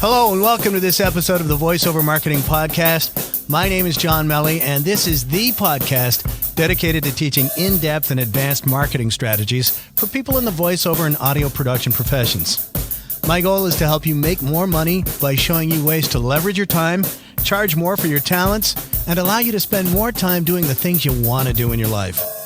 Hello and welcome to this episode of the Voiceover Marketing Podcast. My name is John Melley, and this is the podcast dedicated to teaching in-depth and advanced marketing strategies for people in the voiceover and audio production professions. My goal is to help you make more money by showing you ways to leverage your time, charge more for your talents, and allow you to spend more time doing the things you want to do in your life.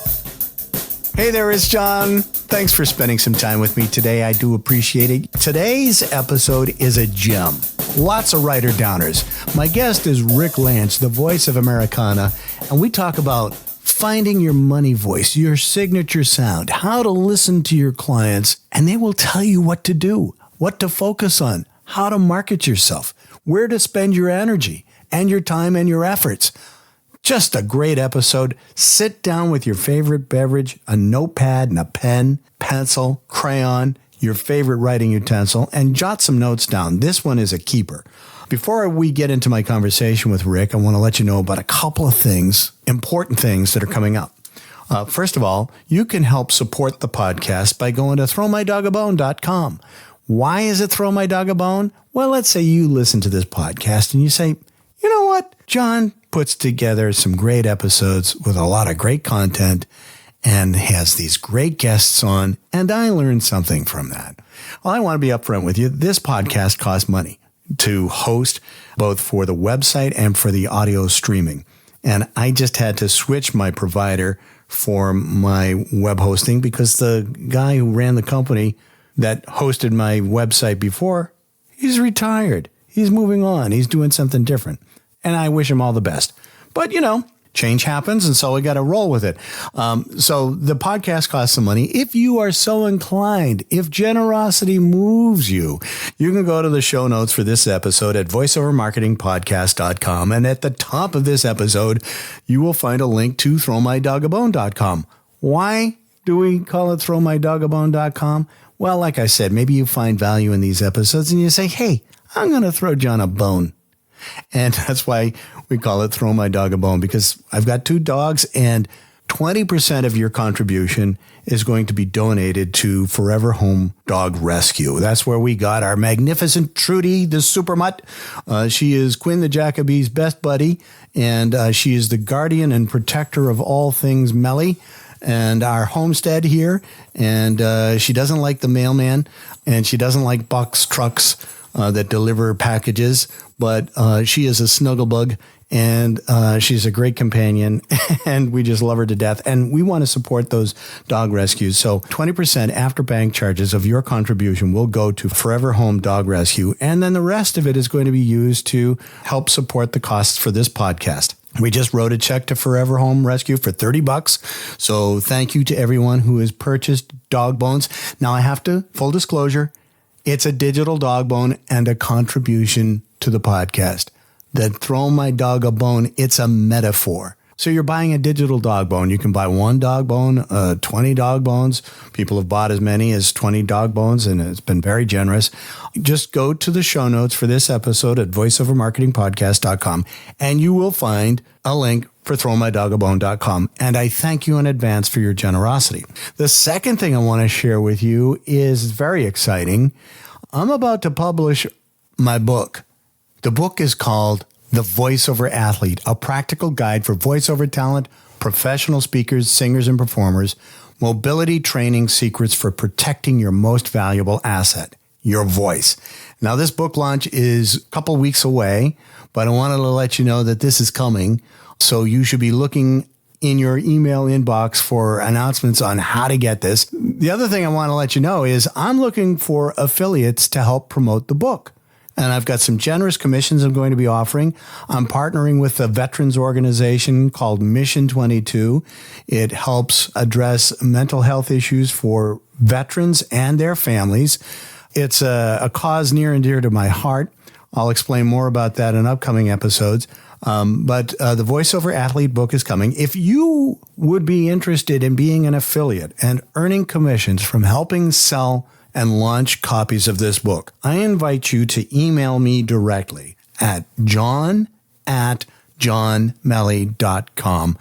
Hey there, it's John. Thanks for spending some time with me today. I do appreciate it. Today's episode is a gem. Lots of writer-downers. My guest is Rick Lance, the voice of Americana, and we talk about finding your money voice, your signature sound, how to listen to your clients, and they will tell you what to do, what to focus on, how to market yourself, where to spend your energy and your time and your efforts. Just a great episode. Sit down with your favorite beverage, a notepad and a pen, pencil, crayon, your favorite writing utensil, and jot some notes down. This one is a keeper. Before we get into my conversation with Rick, I want to let you know about a couple of things, important things that are coming up. First of all, you can help support the podcast by going to throwmydogabone.com. Why is it Throw My Dog a Bone? Well, let's say you listen to this podcast and you say, you know what? John puts together some great episodes with a lot of great content and has these great guests on, and I learned something from that. Well, I want to be upfront with you. This podcast costs money to host, both for the website and for the audio streaming. And I just had to switch my provider for my web hosting because the guy who ran the company that hosted my website before, he's retired. He's moving on. He's doing something different. And I wish him all the best. But, change happens, and so we got to roll with it. So the podcast costs some money. If you are so inclined, if generosity moves you, you can go to the show notes for this episode at voiceovermarketingpodcast.com. And at the top of this episode, you will find a link to throwmydogabone.com. Why do we call it throwmydogabone.com? Well, like I said, maybe you find value in these episodes and you say, hey, I'm going to throw John a bone. And that's why we call it Throw My Dog a Bone, because I've got 2 dogs and 20% of your contribution is going to be donated to Forever Home Dog Rescue. That's where we got our magnificent Trudy, the super mutt. She is Quinn the Jacobee's best buddy, and she is the guardian and protector of all things Melley and our homestead here. And she doesn't like the mailman, and she doesn't like box trucks that deliver packages, but she is a snugglebug, and she's a great companion, and we just love her to death. And we want to support those dog rescues. So 20% after bank charges of your contribution will go to Forever Home Dog Rescue, and then the rest of it is going to be used to help support the costs for this podcast. We just wrote a check to Forever Home Rescue for $30. So thank you to everyone who has purchased dog bones. Now I have to, full disclosure, it's a digital dog bone and a contribution to the podcast. That Throw My Dog a Bone, it's a metaphor. So you're buying a digital dog bone. You can buy 1 dog bone, 20 dog bones. People have bought as many as 20 dog bones, and it's been very generous. Just go to the show notes for this episode at voiceovermarketingpodcast.com, and you will find a link for throwmydogabone.com. And I thank you in advance for your generosity. The second thing I want to share with you is very exciting. I'm about to publish my book. The book is called The Voiceover Athlete, a practical guide for voiceover talent, professional speakers, singers, and performers, mobility training secrets for protecting your most valuable asset, your voice. Now, this book launch is a couple weeks away, but I wanted to let you know that this is coming. So you should be looking in your email inbox for announcements on how to get this. The other thing I want to let you know is I'm looking for affiliates to help promote the book. And I've got some generous commissions I'm going to be offering. I'm partnering with a veterans organization called Mission 22. It helps address mental health issues for veterans and their families. It's a cause near and dear to my heart. I'll explain more about that in upcoming episodes. But the Voiceover Athlete book is coming. If you would be interested in being an affiliate and earning commissions from helping sell and launch copies of this book, I invite you to email me directly at john@johnmelley.com.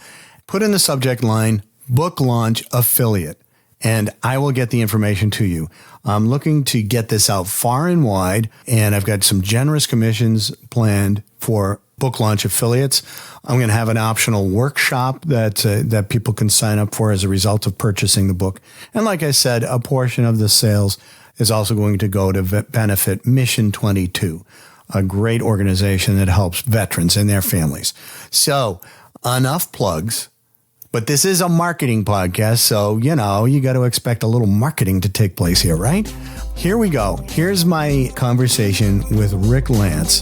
Put in the subject line, book launch affiliate, and I will get the information to you. I'm looking to get this out far and wide, and I've got some generous commissions planned for book launch affiliates. I'm going to have an optional workshop that people can sign up for as a result of purchasing the book. And like I said, a portion of the sales is also going to go to benefit Mission 22, a great organization that helps veterans and their families. So enough plugs, but this is a marketing podcast. So, you got to expect a little marketing to take place here, right? Here we go. Here's my conversation with Rick Lance.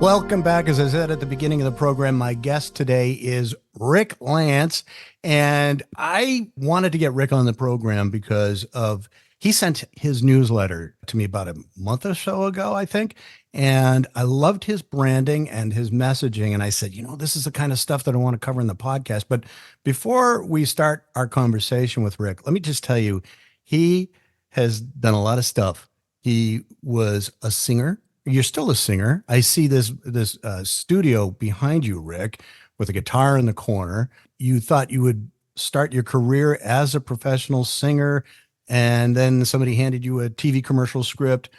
Welcome back. As I said at the beginning of the program, my guest today is Rick Lance. And I wanted to get Rick on the program because he sent his newsletter to me about a month or so ago, I think. And I loved his branding and his messaging. And I said, this is the kind of stuff that I want to cover in the podcast. But before we start our conversation with Rick, let me just tell you, he has done a lot of stuff. He was a singer. You're still a singer. I see this studio behind you, Rick, with a guitar in the corner. You thought you would start your career as a professional singer, and then somebody handed you a TV commercial script,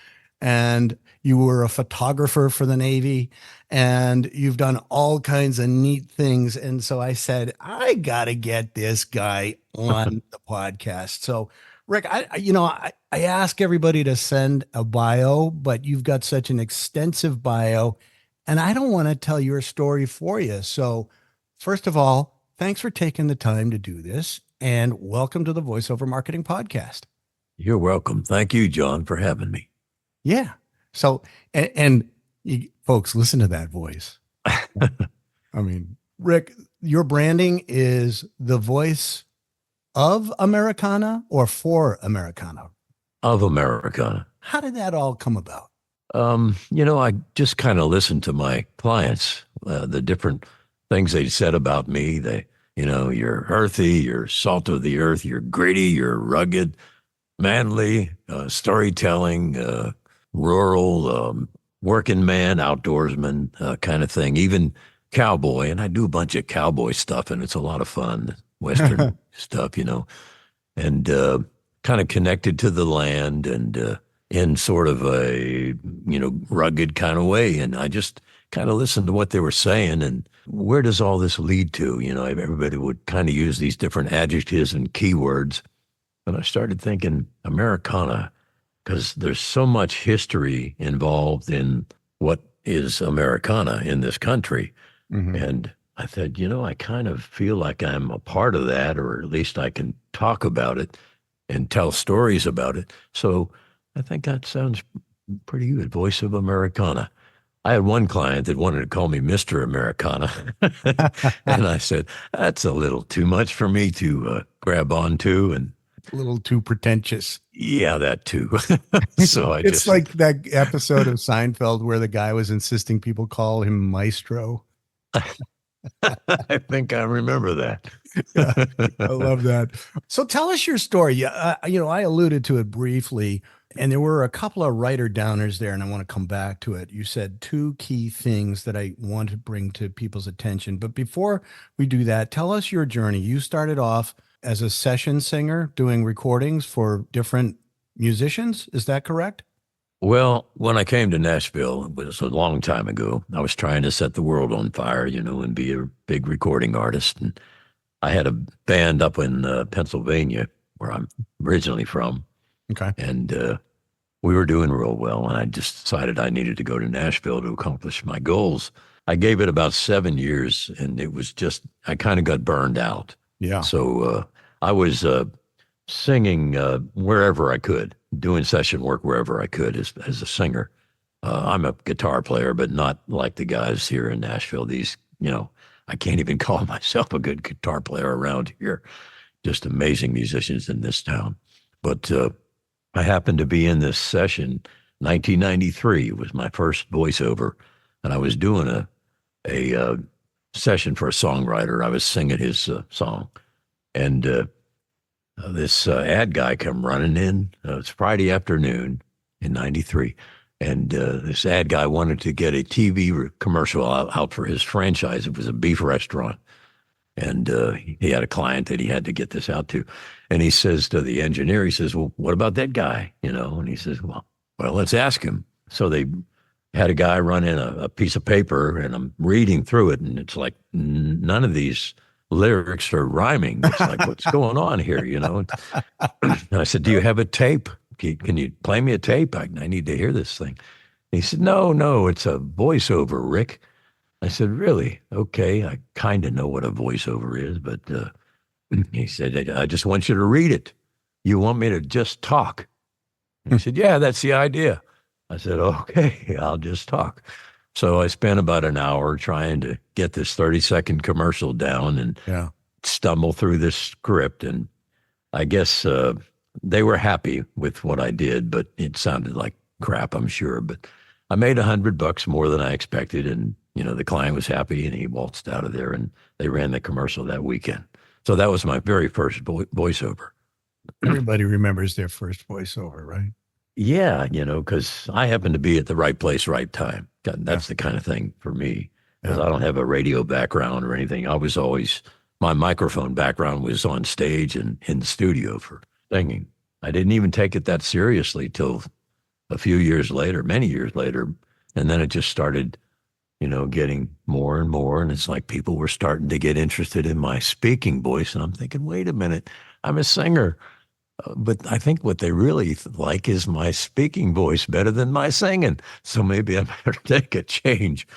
and you were a photographer for the Navy, and you've done all kinds of neat things. And so I said, I got to get this guy on the podcast. So Rick, I ask everybody to send a bio, but you've got such an extensive bio, and I don't want to tell your story for you. So first of all, thanks for taking the time to do this, and welcome to the Voiceover Marketing Podcast. You're welcome. Thank you, John, for having me. Yeah. So, and you, folks, listen to that voice. I mean, Rick, your branding is the voice of Americana or for Americana? Of Americana. How did that all come about? I just kind of listened to my clients, the different things they said about me. You're earthy, you're salt of the earth, you're gritty, you're rugged, manly, storytelling, rural, working man, outdoorsman, kind of thing, even cowboy. And I do a bunch of cowboy stuff, and it's a lot of fun, Western stuff, and kind of connected to the land and in sort of a, rugged kind of way. And I just kind of listened to what they were saying and where does all this lead to? Everybody would kind of use these different adjectives and keywords. And I started thinking Americana, because there's so much history involved in what is Americana in this country. Mm-hmm. And I said, I kind of feel like I'm a part of that, or at least I can talk about it and tell stories about it. So I think that sounds pretty good, Voice of Americana. I had one client that wanted to call me Mr. Americana. And I said, that's a little too much for me to grab onto. And a little too pretentious. Yeah, that too. So it's like that episode of Seinfeld where the guy was insisting people call him Maestro. I think I remember that. Yeah, I love that. So tell us your story. I alluded to it briefly, and there were a couple of writer downers there, and I want to come back to it. You said two key things that I want to bring to people's attention. But before we do that, tell us your journey. You started off as a session singer doing recordings for different musicians. Is that correct? Well, when I came to Nashville, it was a long time ago. I was trying to set the world on fire, and be a big recording artist. And I had a band up in Pennsylvania, where I'm originally from. Okay. And we were doing real well. And I just decided I needed to go to Nashville to accomplish my goals. I gave it about 7 years, and it was just, I kind of got burned out. Yeah. So I was singing wherever I could, doing session work wherever I could as a singer. I'm a guitar player, but not like the guys here in Nashville. These, I can't even call myself a good guitar player around here. Just amazing musicians in this town. But I happened to be in this session, 1993 was my first voiceover, and I was doing a session for a songwriter. I was singing his song, and this ad guy come running in. It's Friday afternoon in 93. And this ad guy wanted to get a TV commercial out for his franchise. It was a beef restaurant. And he had a client that he had to get this out to. And he says to the engineer, he says, well, what about that guy? And he says, well, let's ask him. So they had a guy run in a piece of paper, and I'm reading through it, and it's like none of these lyrics are rhyming. It's like, what's going on here? And I said, do you have a tape? Can you play me a tape? I need to hear this thing. And he said, no, it's a voiceover, Rick. I said, really? Okay, I kind of know what a voiceover is, but he said, I just want you to read it. You want me to just talk? He said, yeah, that's the idea. I said, okay, I'll just talk. So I spent about an hour trying to get this 30-second commercial down and stumble through this script. And I guess they were happy with what I did, but it sounded like crap, I'm sure. But I made $100 more than I expected, and the client was happy, and he waltzed out of there, and they ran the commercial that weekend. So that was my very first voiceover. Everybody remembers their first voiceover, right? Yeah, because I happened to be at the right place, right time. That's the kind of thing for me, because I don't have a radio background or anything. My microphone background was on stage and in the studio for singing. I didn't even take it that seriously till a few years later, many years later, and then it just started getting more and more. And it's like people were starting to get interested in my speaking voice. And I'm thinking, wait a minute, I'm a singer. But I think what they really like is my speaking voice better than my singing. So maybe I better take a change.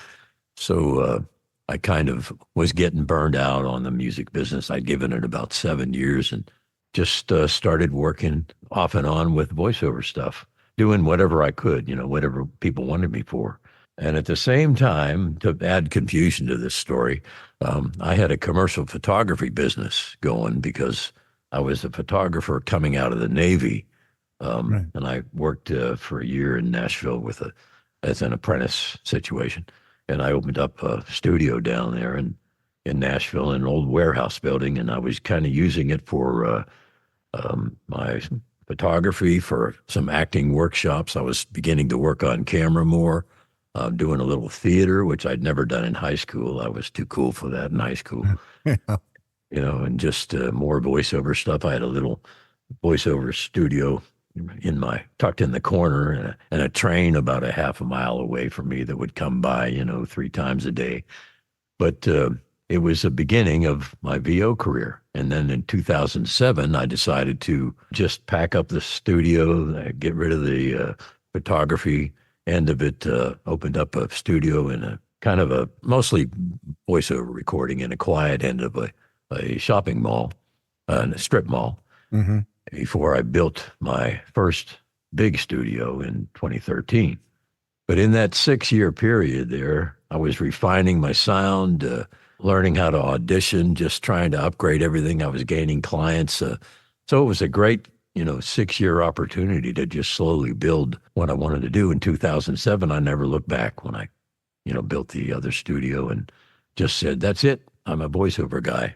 So I kind of was getting burned out on the music business. I'd given it about 7 years and just started working off and on with voiceover stuff, doing whatever I could, whatever people wanted me for. And at the same time, to add confusion to this story, I had a commercial photography business going because I was a photographer coming out of the Navy. And I worked for a year in Nashville as an apprentice situation. And I opened up a studio down there in Nashville, in an old warehouse building. And I was kind of using it for my photography, for some acting workshops. I was beginning to work on camera more. Doing a little theater, which I'd never done in high school. I was too cool for that in high school. And just more voiceover stuff. I had a little voiceover studio tucked in the corner, and a train about a half a mile away from me that would come by, 3 times a day. But it was the beginning of my VO career. And then in 2007, I decided to just pack up the studio, get rid of the photography end of it, opened up a studio in a kind of a mostly voiceover recording in a quiet end of a shopping mall, a strip mall, before I built my first big studio in 2013. But in that 6-year period there, I was refining my sound, learning how to audition, just trying to upgrade everything. I was gaining clients. So it was a great 6-year opportunity to just slowly build what I wanted to do. In 2007, I never looked back when I, built the other studio and just said, that's it. I'm a voiceover guy.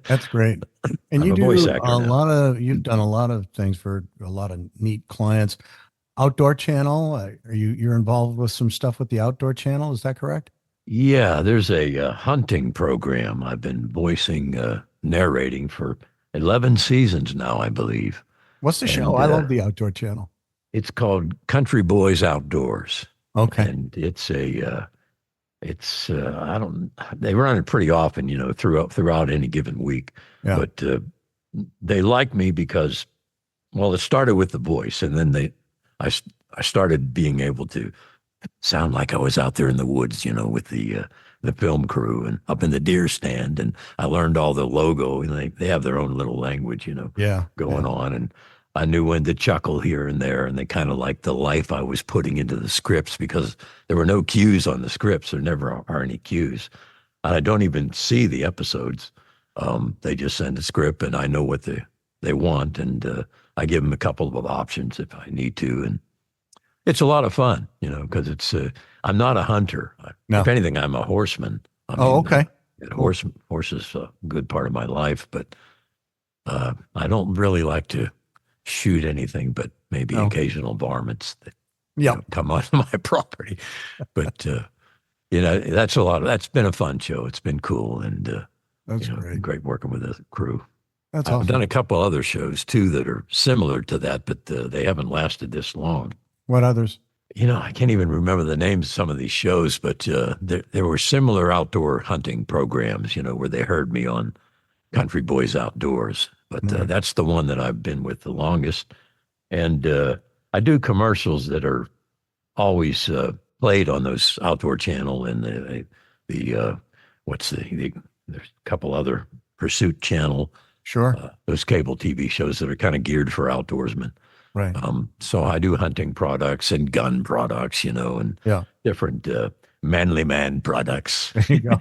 That's great. And you've done a lot of things for a lot of neat clients. Outdoor Channel, you're involved with some stuff with the Outdoor Channel. Is that correct? Yeah, there's a hunting program I've been voicing, narrating for 11 seasons now, I believe. What's the show? I love the Outdoor Channel. It's called Country Boys Outdoors. Okay. And they run it pretty often, throughout any given week. Yeah. But they like me because, it started with the voice, and then I started being able to sound like I was out there in the woods, with the film crew and up in the deer stand. And I learned all the logo, and they have their own little language, going on. And I knew when to chuckle here and there, and they kind of liked the life I was putting into the scripts because there were no cues on the scripts. There never are any cues. And I don't even see the episodes. They just send a script, and I know what they want, and I give them a couple of options if I need to. And it's a lot of fun, because I'm not a hunter. No. If anything, I'm a horseman. Okay. Horse is a good part of my life, but I don't really like to shoot anything but maybe occasional varmints that come onto my property. But, that's been a fun show. It's been cool. And That's great. Great working with the crew. That's I've awesome. done a couple other shows too that are similar to that, but they haven't lasted this long. What others? I can't even remember the names of some of these shows, but there were similar outdoor hunting programs, where they heard me on Country Boys Outdoors. But Right. that's the one that I've been with the longest. And I do commercials that are always played on those outdoor channel and the there's a couple other Pursuit channel, Sure. those cable TV shows that are kind of geared for outdoorsmen. Right. So I do hunting products and gun products, and Yeah. different manly man products. There you go.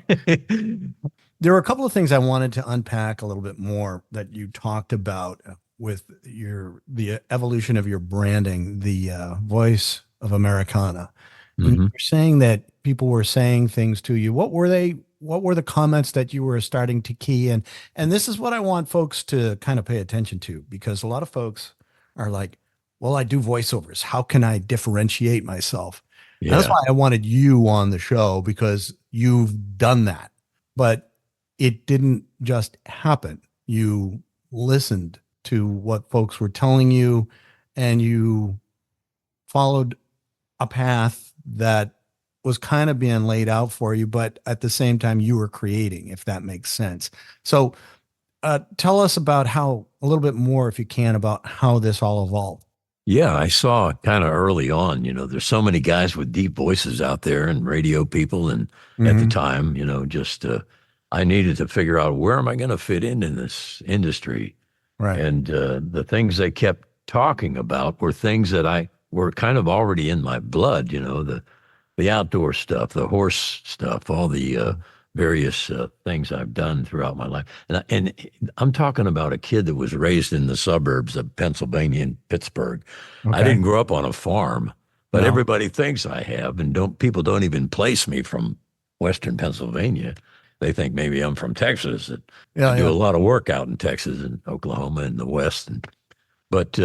There were a couple of things I wanted to unpack a little bit more that you talked about with the evolution of your branding, the voice of Americana. And hmm you're saying that people were saying things to you. What were they? What were the comments that you were starting to key in? And this is what I want folks to kind of pay attention to, because a lot of folks are like, well, I do voiceovers. How can I differentiate myself? And that's Yeah. why I wanted you on the show, because you've done that. But it didn't just happen. You listened to what folks were telling you, and you followed a path that was kind of being laid out for you, but at the same time you were creating, if that makes sense. So tell us about a little bit more, if you can, about how this all evolved. Yeah, I saw kind of early on, there's so many guys with deep voices out there and radio people. And at the Mm-hmm. time, I needed to figure out where am I going to fit in this industry. Right. And the things they kept talking about were things that I were kind of already in my blood, the outdoor stuff, the horse stuff, all the various things I've done throughout my life. And I'm talking about a kid that was raised in the suburbs of Pennsylvania and Pittsburgh. I Okay. didn't grow up on a farm, but No. everybody thinks I have, and people don't even place me from Western Pennsylvania. They think maybe I'm from Texas. And I Yeah. do Yeah. a lot of work out in Texas and Oklahoma and the West. But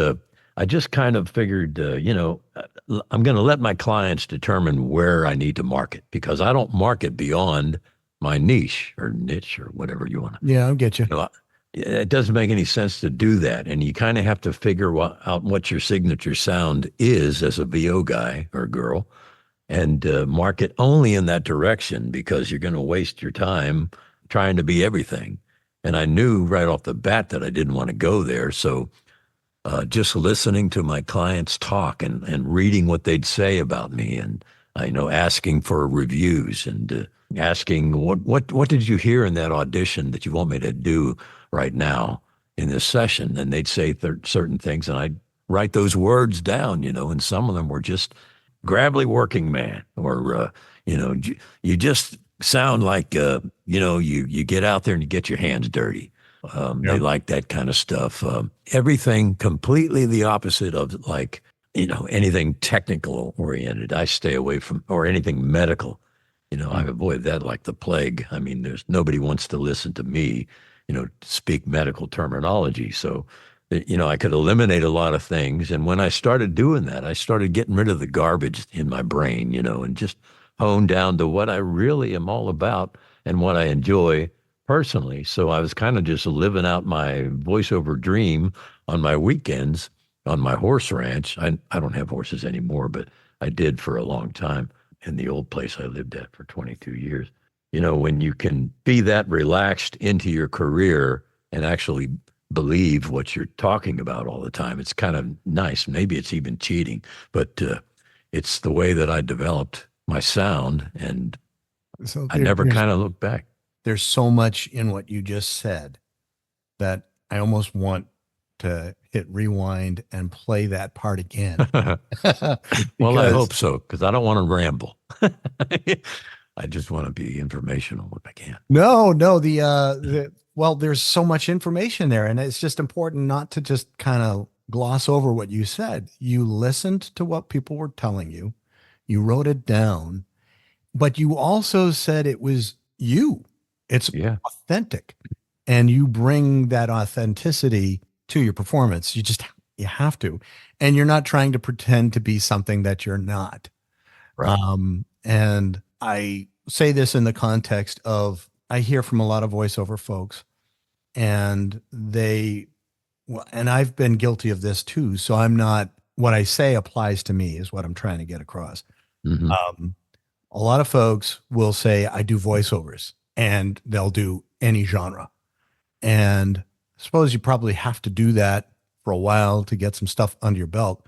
I just kind of figured, I'm going to let my clients determine where I need to market, because I don't market beyond my niche or whatever you want to. Yeah. I'll get you. It doesn't make any sense to do that. And you kind of have to figure out what your signature sound is as a VO guy or girl, and market only in that direction, because you're going to waste your time trying to be everything. And I knew right off the bat that I didn't want to go there. So just listening to my clients talk and reading what they'd say about me, and asking for reviews, and asking what did you hear in that audition that you want me to do right now in this session, and they'd say certain things, and I'd write those words down, and some of them were just gravelly working man, or you just sound like you get out there and you get your hands dirty. They Yeah. like that kind of stuff. Everything completely the opposite of, like, anything technical oriented. I stay away from, or anything medical. I avoid that like the plague. I mean, there's nobody wants to listen to me, speak medical terminology. So, I could eliminate a lot of things. And when I started doing that, I started getting rid of the garbage in my brain, and just hone down to what I really am all about and what I enjoy personally. So I was kind of just living out my voiceover dream on my weekends on my horse ranch. I don't have horses anymore, but I did for a long time in the old place I lived at for 22 years. When you can be that relaxed into your career and actually believe what you're talking about all the time, it's kind of nice. Maybe it's even cheating, but it's the way that I developed my sound, and So I never kind of looked back. there's so much in what you just said that I almost want to hit rewind and play that part again. Well, I Because- hope so, because I don't want to ramble. I just want to be informational if I can. No, well, there's so much information there, and it's just important not to just kind of gloss over what you said. You listened to what people were telling you, you wrote it down, but you also said it was you. It's Yeah. authentic, and you bring that authenticity to your performance. You have to, and you're not trying to pretend to be something that you're not. Right. And I say this in the context of I hear from a lot of voiceover folks, and and I've been guilty of this too. So I'm not, what I say applies to me is what I'm trying to get across. Hmm. Um, a lot of folks will say, I do voiceovers, and they'll do any genre. And I suppose you probably have to do that for a while to get some stuff under your belt.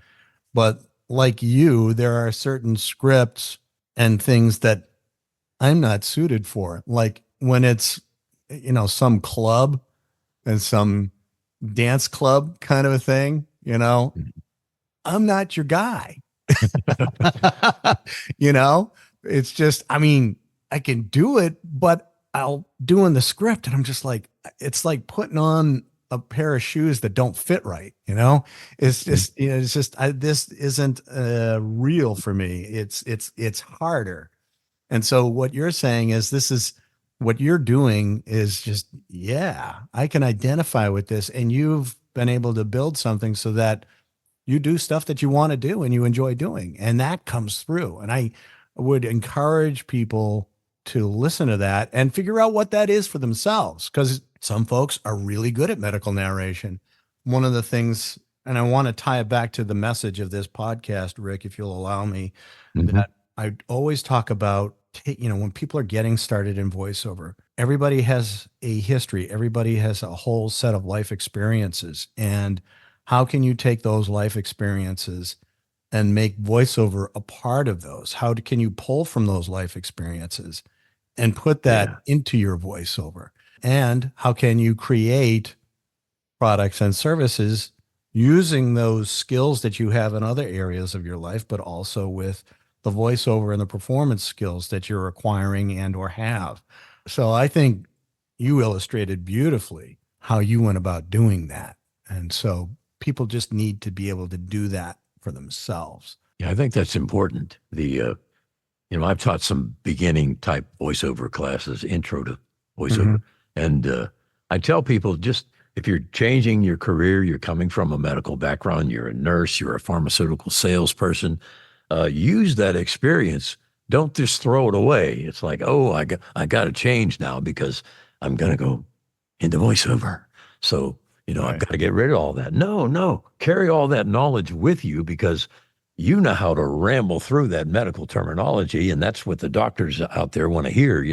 But like you, there are certain scripts and things that I'm not suited for. Like when it's, some club and some dance club kind of a thing, I'm not your guy. you know, it's just, I mean, I can do it, but I'll do in the script. And I'm just like, it's like putting on a pair of shoes that don't fit right. It's just, this isn't real for me. It's harder. And so what you're saying is what you're doing is just, yeah, I can identify with this. And you've been able to build something so that you do stuff that you want to do and you enjoy doing. And that comes through. And I would encourage people to listen to that and figure out what that is for themselves. Because some folks are really good at medical narration. One of the things, and I want to tie it back to the message of this podcast, Rick, if you'll allow me, Hmm. that I always talk about, when people are getting started in voiceover, everybody has a history, everybody has a whole set of life experiences. And how can you take those life experiences and make voiceover a part of those? Can you pull from those life experiences and put that Yeah. into your voiceover? And how can you create products and services using those skills that you have in other areas of your life, but also with the voiceover and the performance skills that you're acquiring and or have? So I think you illustrated beautifully how you went about doing that. And so people just need to be able to do that for themselves. Yeah, I think that's important. I've taught some beginning type voiceover classes, intro to Mm-hmm. voiceover. And I tell people, just if you're changing your career, you're coming from a medical background, you're a nurse, you're a pharmaceutical salesperson, use that experience. Don't just throw it away. It's like, oh, I got to change now because I'm going to go into voiceover. So, I've Right. got to get rid of all that. No, no, carry all that knowledge with you because you know how to ramble through that medical terminology. And that's what the doctors out there want to hear.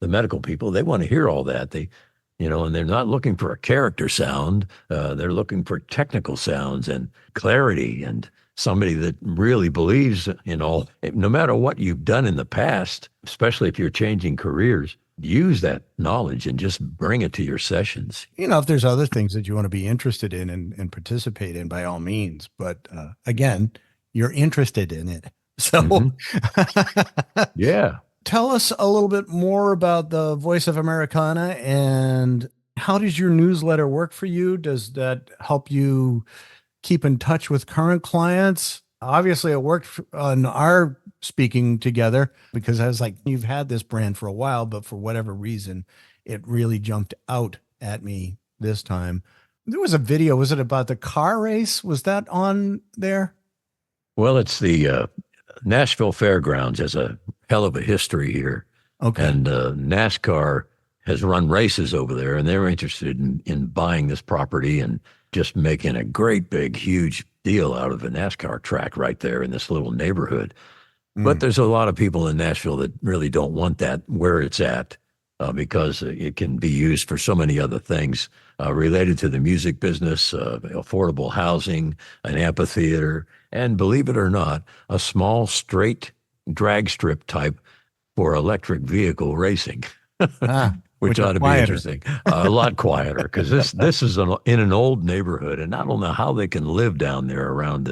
The medical people, they want to hear all that. And they're not looking for a character sound. They're looking for technical sounds and clarity and somebody that really believes in all, no matter what you've done in the past, especially if you're changing careers, use that knowledge and just bring it to your sessions. If there's other things that you want to be interested in and participate in, by all means. But again, you're interested in it. So Hmm. Yeah. tell us a little bit more about the Voice of Americana, and how does your newsletter work for you? Does that help you keep in touch with current clients? Obviously, it worked on our speaking together because I was like, you've had this brand for a while, but for whatever reason, it really jumped out at me this time. There was a video. Was it about the car race? Was that on there? Well, it's the Nashville Fairgrounds has a hell of a history here. Okay. And NASCAR has run races over there, and they're interested in buying this property and just making a great big, huge deal out of a NASCAR track right there in this little neighborhood. But Mm. there's a lot of people in Nashville that really don't want that where it's at because it can be used for so many other things related to the music business, affordable housing, an amphitheater, and believe it or not, a small straight drag strip type for electric vehicle racing, which Which are ought to be quieter. interesting. A lot quieter because this is in an old neighborhood, and I don't know how they can live down there around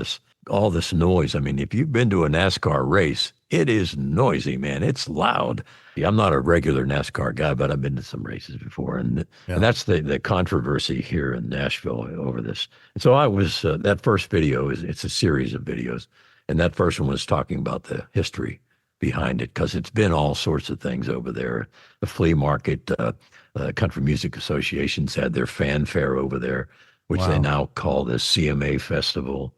all this noise. I mean, if you've been to a NASCAR race, it is noisy, man. It's loud. Yeah, I'm not a regular NASCAR guy, but I've been to some races before, and Yeah. that's the controversy here in Nashville over this. And so I was that first video it's a series of videos, and that first one was talking about the history behind it because it's been all sorts of things over there. The flea market, Country Music Associations had their fanfare over there, which they Wow. now call the CMA Festival,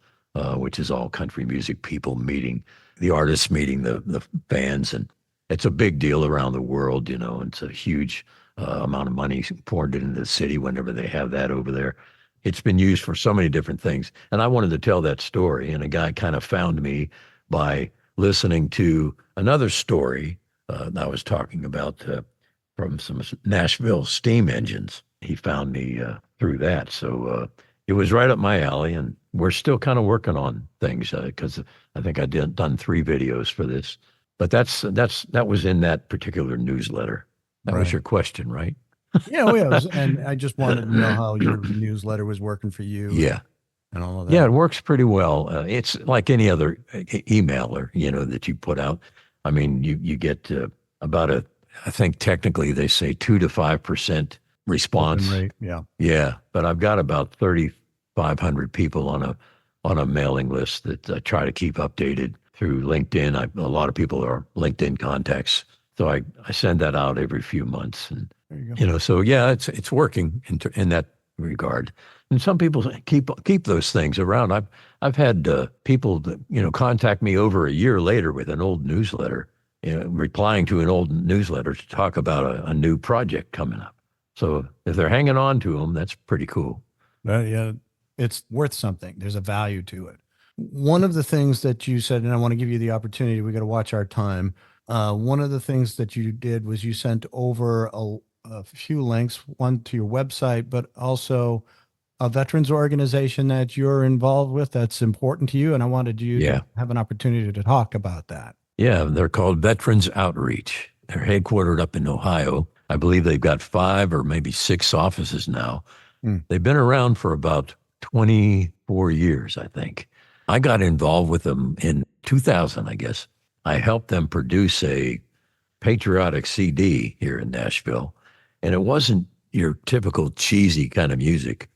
which is all country music people meeting, the artists meeting the fans. And it's a big deal around the world, you know. It's a huge amount of money poured into the city whenever they have that over there. It's been used for so many different things. And I wanted to tell that story. And a guy kind of found me by listening to another story I was talking about from some Nashville steam engines. He found me through that. So it was right up my alley. And we're still kind of working on things because I think done 3 videos for this. But that was in that particular newsletter. That was Right. your question, right? Yeah, well, yeah, and I just wanted to know how your newsletter was working for you Yeah. and all of Yeah, that. it works pretty well. It's like any other emailer, you know, that you put out. I mean, you get about I think technically they say 2 to 5% Open response. rate, yeah. Yeah, but I've got about 3,500 people on a mailing list that I try to keep updated through LinkedIn. A lot of people are LinkedIn contacts, so I send that out every few months, and There you go. you know, so yeah, it's working in that regard. And some people keep those things around. I've had people that, you know, contact me over a year later with an old newsletter, you know, replying to an old newsletter to talk about a new project coming up. So if they're hanging on to them, that's pretty cool. Yeah, it's worth something. There's a value to it. One of the things that you said, and I want to give you the opportunity, we got to watch our time. One of the things that you did was you sent over a few links, one to your website, but also a veterans organization that you're involved with that's important to you. And I wanted you Yeah. to have an opportunity to talk about that. Yeah, they're called Veterans Outreach. They're headquartered up in Ohio. I believe they've got 5 or maybe 6 offices now. Mm. They've been around for about 24 years, I think. I got involved with them in 2000, I guess. I helped them produce a patriotic CD here in Nashville. And it wasn't your typical cheesy kind of music.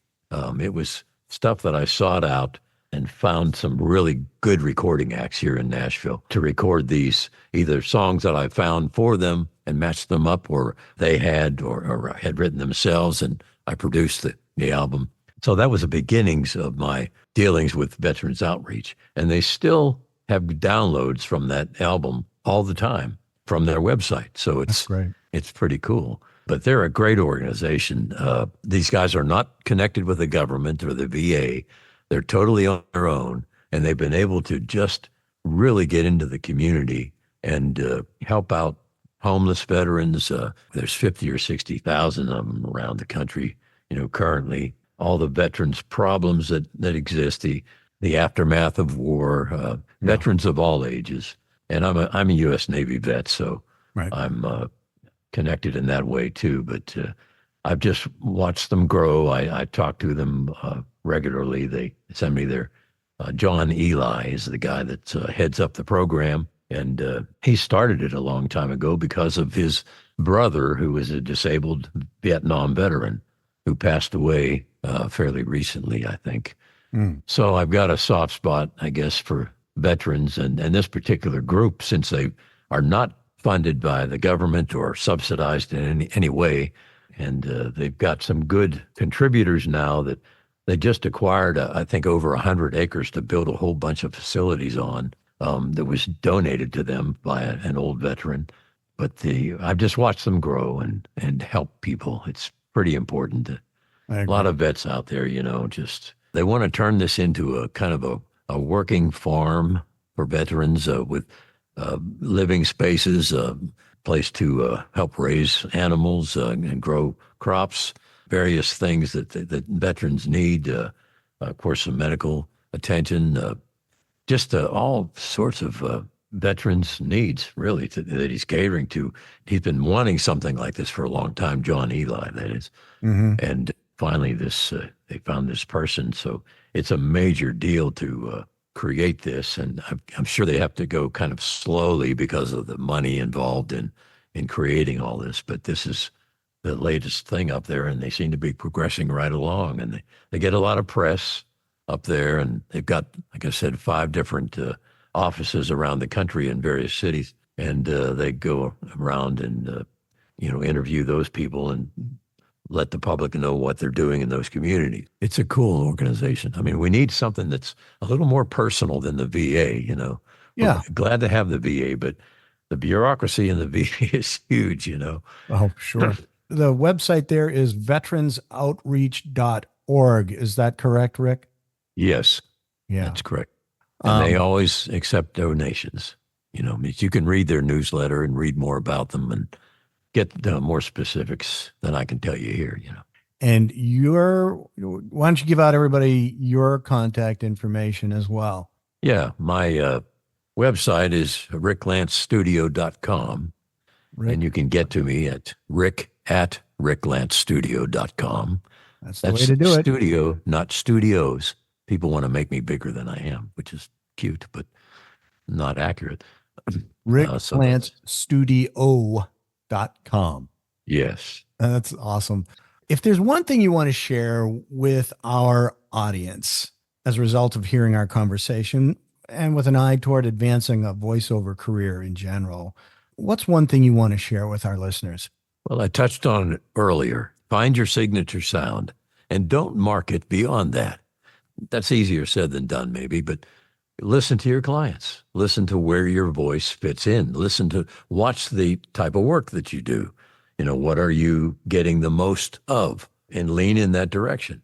It was stuff that I sought out and found some really good recording acts here in Nashville to record these, either songs that I found for them and matched them up, or they had or had written themselves, and I produced the album. So that was the beginnings of my dealings with Veterans Outreach. And they still have downloads from that album all the time from their website. So That's great. it's pretty cool. But they're a great organization. These guys are not connected with the government or the VA. They're totally on their own, and they've been able to just really get into the community and help out homeless veterans. There's 50 or 60,000 of them around the country, you know, currently. All the veterans' problems that exist, the aftermath of war, veterans of all ages. And I'm a U.S. Navy vet, so Right. I'm connected in that way too. But I've just watched them grow. I talk to them regularly. They send me their John Eli is the guy that heads up the program, and he started it a long time ago because of his brother, who was a disabled Vietnam veteran who passed away fairly recently, I think. Mm. So I've got a soft spot, I guess, for veterans and this particular group, since they are not funded by the government or subsidized in any way. And they've got some good contributors now that they just acquired, I think, over 100 acres to build a whole bunch of facilities on that was donated to them by an old veteran. But I've just watched them grow and help people. It's pretty important. A lot of vets out there, you know, just they want to turn this into a kind of a working farm for veterans with living spaces, place to help raise animals and grow crops, various things that veterans need. Of course, some medical attention, just all sorts of veterans' needs, really, that he's catering to. He's been wanting something like this for a long time, John Eli, that is. Mm-hmm. And finally, they found this person. So it's a major deal to create this, and I'm sure they have to go kind of slowly because of the money involved in creating all this. But this is the latest thing up there, and they seem to be progressing right along. And they get a lot of press up there, and they've got, like I said, 5 different offices around the country in various cities, and they go around and interview those people and let the public know what they're doing in those communities. It's a cool organization. I mean, we need something that's a little more personal than the VA, you know. Yeah. We're glad to have the VA, but the bureaucracy in the VA is huge, you know. Oh, sure. The website there is veteransoutreach.org. Is that correct, Rick? Yes, Yeah. that's correct. And they always accept donations. You know, you can read their newsletter and read more about them and get more specifics than I can tell you here, you know. And why don't you give out everybody your contact information as well? Yeah, my website is ricklancestudio.com. And you can get to me at rick@ricklancestudio.com. That's the way to do it. Studio, not studios. People want to make me bigger than I am, which is cute, but not accurate. ricklancestudio.com. Yes. That's awesome. If there's one thing you want to share with our audience as a result of hearing our conversation and with an eye toward advancing a voiceover career in general, what's one thing you want to share with our listeners? Well, I touched on it earlier. Find your signature sound and don't market beyond that. That's easier said than done, maybe, but listen to your clients. Listen to where your voice fits in. Watch the type of work that you do. You know, what are you getting the most of? And lean in that direction.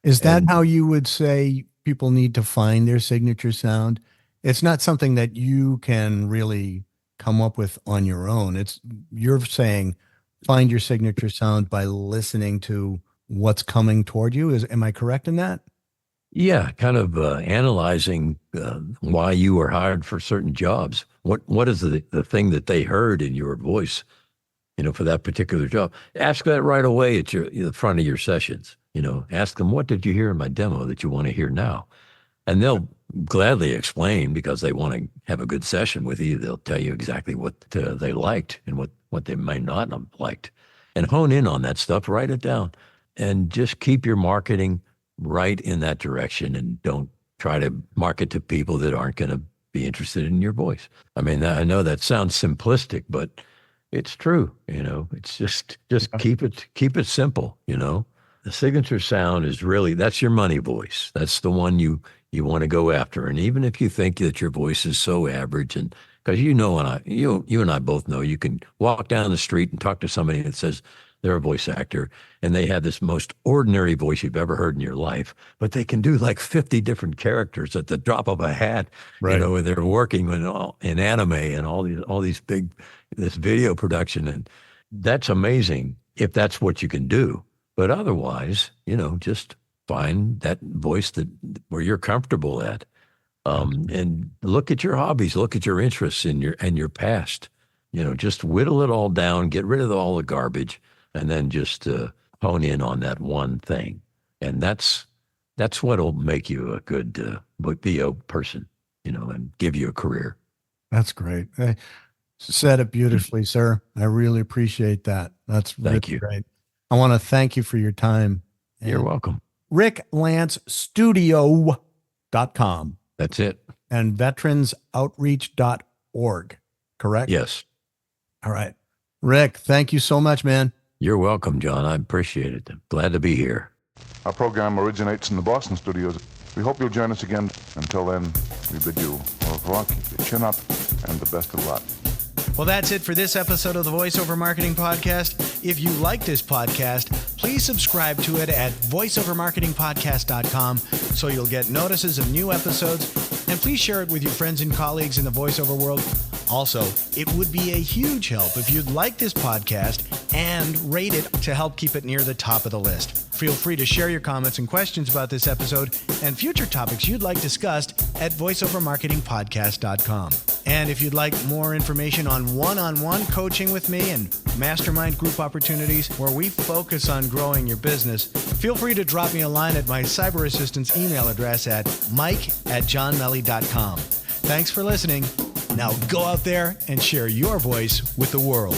Is that how you would say people need to find their signature sound? It's not something that you can really come up with on your own. You're saying find your signature sound by listening to what's coming toward you. Am I correct in that? Yeah, kind of analyzing why you were hired for certain jobs. What is the thing that they heard in your voice, you know, for that particular job? Ask that right away at the front of your sessions. You know, ask them, what did you hear in my demo that you want to hear now? And they'll gladly explain because they want to have a good session with you. They'll tell you exactly what they liked and what they might not have liked. And hone in on that stuff, write it down, and just keep your marketing right in that direction, and don't try to market to people that aren't going to be interested in your voice. I mean, I know that sounds simplistic, but it's true. You know, it's just keep it simple. You know, the signature sound is that's your money voice. That's the one you want to go after. And even if you think that your voice is so average, and because you and I both know, you can walk down the street and talk to somebody that says they're a voice actor and they have this most ordinary voice you've ever heard in your life, but they can do like 50 different characters at the drop of a hat. Right. You know, they're working in anime and all these this video production. And that's amazing if that's what you can do. But otherwise, you know, just find that voice where you're comfortable at. And look at your hobbies, look at your interests and your past. You know, just whittle it all down, get rid of all the garbage, and then just hone in on that one thing. And that's what'll make you a good VO person, you know, and give you a career. That's great. I said it beautifully, sir. I really appreciate that. That's really Thank you. Great. I want to thank you for your time. You're welcome. ricklancestudio.com. That's it. And veteransoutreach.org, correct? Yes. All right. Rick, thank you so much, man. You're welcome, John. I appreciate it. I'm glad to be here. Our program originates in the Boston studios. We hope you'll join us again. Until then, we bid you au revoir, keep your chin up, and the best of luck. Well, that's it for this episode of the Voiceover Marketing Podcast. If you like this podcast, please subscribe to it at voiceovermarketingpodcast.com so you'll get notices of new episodes. And please share it with your friends and colleagues in the voiceover world. Also, it would be a huge help if you'd like this podcast and rate it to help keep it near the top of the list. Feel free to share your comments and questions about this episode and future topics you'd like discussed at voiceovermarketingpodcast.com. And if you'd like more information on one-on-one coaching with me and mastermind group opportunities where we focus on growing your business, feel free to drop me a line at my cyber assistant's email address at mike@johnmelley.com. Thanks for listening. Now go out there and share your voice with the world.